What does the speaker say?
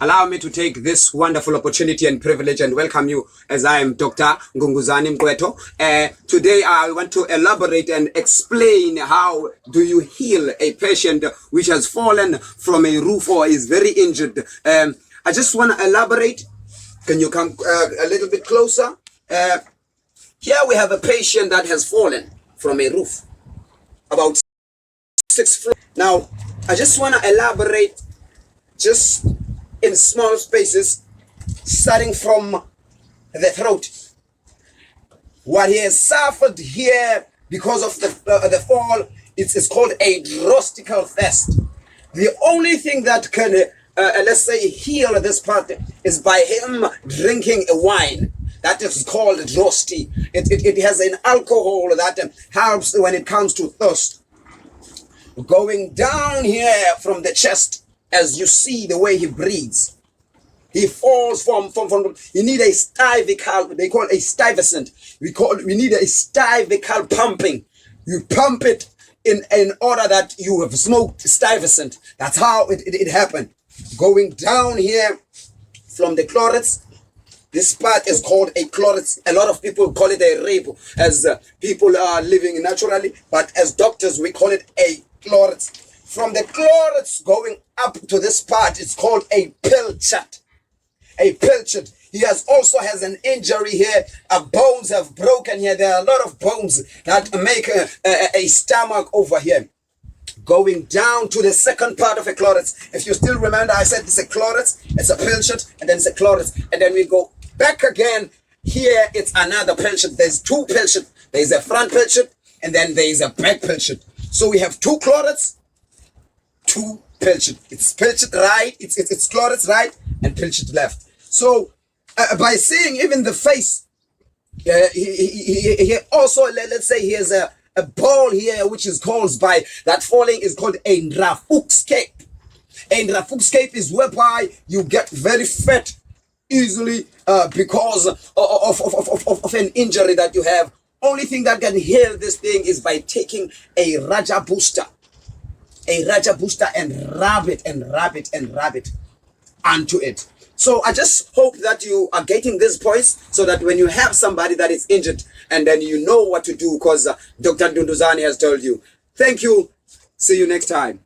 Allow me to take this wonderful opportunity and privilege and welcome you as I am Dr. Nguguzani Mqwetho. Today I want to elaborate and explain how do you heal a patient which has fallen from a roof or is very injured. I just want to elaborate. Can you come a little bit closer? Here we have a patient that has fallen from a roof, about 6 floors. Now, I just want to elaborate just in small spaces, starting from the throat. What he has suffered here because of the fall, it's called a drostical thirst. The only thing that can, let's say, heal this part is by him drinking a wine. That is called drosty. It has an alcohol that helps when it comes to thirst. Going down here from the chest, as you see the way he breathes, he falls from you need a stivical, they call it a stuyvesant. We need a stivical pumping. You pump it in order that you have smoked stuyvesant. That's how it happened. Going down here from the chlorets, this part is called a chlorets. A lot of people call it a rape as people are living naturally, but as doctors we call it a chlorets. From the chlorets going up to this part, it's called a pilchard. A pilchard. He also has an injury here. Bones have broken here. There are a lot of bones that make a stomach over here. Going down to the second part of a chlorets. If you still remember, I said it's a chlorets, it's a pilchard, and then it's a chlorets. And then we go back again. Here it's another pilchard. There's two pilchard. There's a front pilchard, and then there's a back pilchard. So we have two chlorets, two pilchard. It's pilchard right, it's chlorets right, and pilchard left. So by seeing even the face, he also, let's say he has a ball here which is caused by that falling, is called a ndrafukscape. A ndrafukscape is whereby you get very fat easily because of an injury that you have. Only thing that can heal this thing is by taking a Raja booster. A Raja booster and rub it and rub it and rub it onto it. So I just hope that you are getting these points so that when you have somebody that is injured and then you know what to do, because Dr. Nguguzani has told you. Thank you. See you next time.